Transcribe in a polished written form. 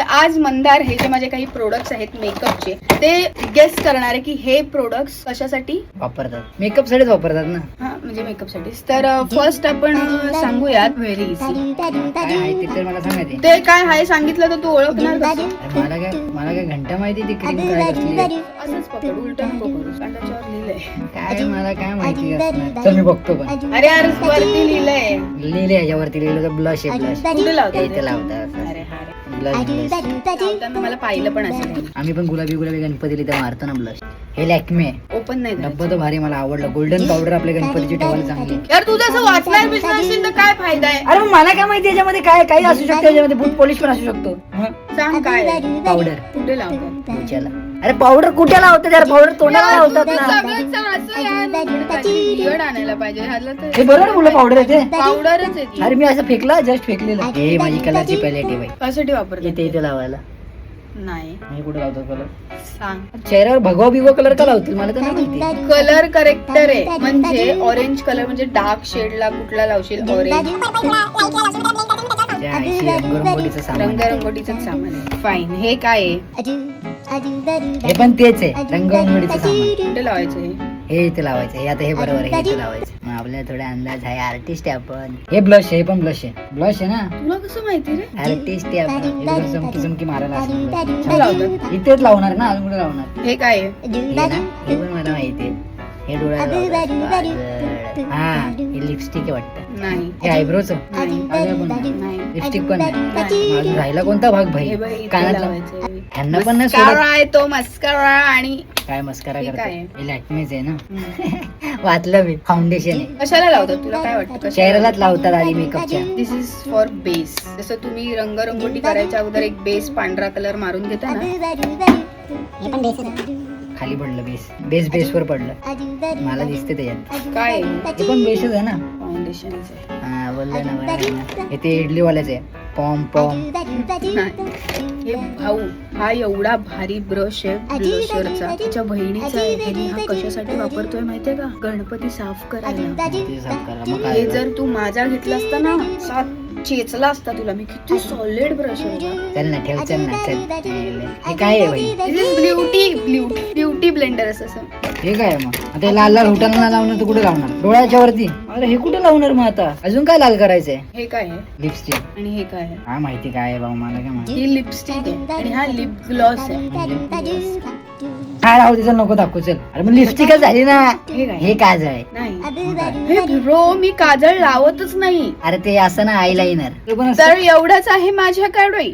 तर आज मंदार हे जे माझे काही प्रोडक्ट्स आहेत मेकअपचे ते गेस करणार आहे की हे प्रोडक्ट्स कशासाठी वापरतात, मेकअप साठीच वापरतात ना. हा म्हणजे मेकअप साठीच. तर फर्स्ट आपण सांगूयात व्हेरी इझी. काय आहे ते तर मला सांगायचे. ते काय आहे सांगितलं तर तू ओळखणार कसं? मला काय घंटा माहिती ती क्रीम काय कसली आहे. असंच पकड, उलट नको करू. कारण त्याच्यावर लिहिलंय. काय मला काय माहिती असणार. चल मी बघतो पण. अरे यार वरती लिहिलंय. लिहिले याच्यावरती लिहिलं तर ब्लश आहे, ब्लश कुठे लावतात इथे लावतात. अरे हा रे. ब्लश लावताना मला पाहिलं पण असेल. आम्ही पण गुलाबी गणपतीला इथे मारतो ना ब्लश. हे लॅक्मे आहे. ओपन नाही करायचं. डब्बा तर भारी मला आवडलं. गोल्डन पावडर आपल्या गणपतीची ठेवायला चांगली. यार तू जसं वाचणार बिचणार असेल तर काय फायदा आहे? अरे मग मला काय माहिती याच्यामध्ये काय काही असू शकतं, याच्यामध्ये बूट पॉलिश पण असू शकतो. सांग काय आहे? पावडर कुठे लावतात? पुच्याला. अरे पावडर कुठे लावतात यार? पावडर तोंडाला लावतात ना. सगळंच असं यार. बियर्ड आणायला पाहिजे. ह्याला तर हे बरोबर बोललं, पावडर येते. पावडरच आहे ती. अरे मी असं फेकला, जस्ट फेकलेलं. हे माझी कलरची पॅलेट आहे बाई. कशासाठी वापरते? इथे इथे लावायला. नाही मी कुठे लावतो कलर? सांग. चेहऱ्यावर भगवा बिगवा कलर का लावतील मला तर नाही माहिती. कलर करेक्टर आहे म्हणजे ऑरेंज कलर म्हणजे डार्क शेडला कुठला लावशील? ऑरेंज. त्या आईची रंगरंगोटीचं सामान. रंगरंगोटीच सामान आहे. फाईन. हे काय आहे? हे पण तेच आहे, रंगरंगोटीचं सामान. कुठे लावायचं हे? हे इथे लावायचं. हे आता हे बरोबर आहे, हे इथे लावायचं. मग आपल्याला थोडा अंदाज आहे, आर्टिस्ट आहे आपण. हे ब्लश आहे, हे पण ब्लश आहे. ब्लश आहे ना, तुला कसं माहिती रे? आर्टिस्ट आहे आपण. हे जर चमकी चमकी मारायला असं blush. कुठे लावतात? इथेच लावणार ना, अजून कुठे लावणार? हे काय आहे? हे ना, हे पण मला माहिती आहे. हे डोळ्याला लावतात. गाजर. हा, हे लिपस्टिक आहे वाटतं. नाही. हे आयब्रोच नाही. लिपस्टिक नाही. पण नाही. अजून राहिला कोणता भाग भाई? हे बघ, इथे कानातला. लावायचं. ह्यांना पण नाही मस्कारा सोडत. आहे तो मस्कारा आणि काय मस्करा हे काय करतो? आहे? हे लॅक्मेच आहे ना. वाचलं मी. फाउंडेशन आहे. कशाला लावतात तुला काय वाटतं? चेहऱ्यालाच लावतात आधी मेकअपच्या. दिस इज फॉर बेस. जसं तुम्ही रंगरंगोटी करायच्या अगोदर एक बेस पांढरा कलर मारून घेता ना. खाली पडलं बेस बेसवर पडलं. मला दिसते त्याच्यात. काय आहे? हे पण बेसच आहे ना. फाउंडेशन. हा बोललं ना बरोबर. हे ते इडलीवाल्याच आहे. पॉम पॉम. हे भाऊ हा एवढा भारी ब्रश आहे ब्लशरचा. त्याच्या बहिणीचा आहे. ह्याने हा कशासाठी वापरतोय माहितीये का? गणपती साफ करायला. ते साफ करा. मग काय हे जर तू माझा घेतला असता ना सात चेचला असता तुला मी. किती सॉलिड ब्रश आहे. चल ना, ठेव, चल ना, चल. हे काय आहे भाई? ब्युटी ब्लेंडर असं. हे काय आहे मग? आता लाल लाल होटाला लावणार तर कुठे लावणार? डोळ्याच्या वरती. अरे हे कुठे लावणार मग आता? अजून काय लाल करायचंय? हे काय आहे? लिपस्टिक. आणि हे काय आहे? काय माहिती काय आहे भाऊ, मला काय माहिती. ही लिपस्टिक आहे आणि हा लिप ग्लॉस आहे. काय राहू दे, चल नको दाखवू, चल. अरे मग लिपस्टिकच झाली ना. हे काय? हे काजळ आहे. नाही. हे ब्रो मी काजळ लावतच नाही. अरे ते असं ना, आय लाइनर. तर एवढंच आहे माझ्याकडे.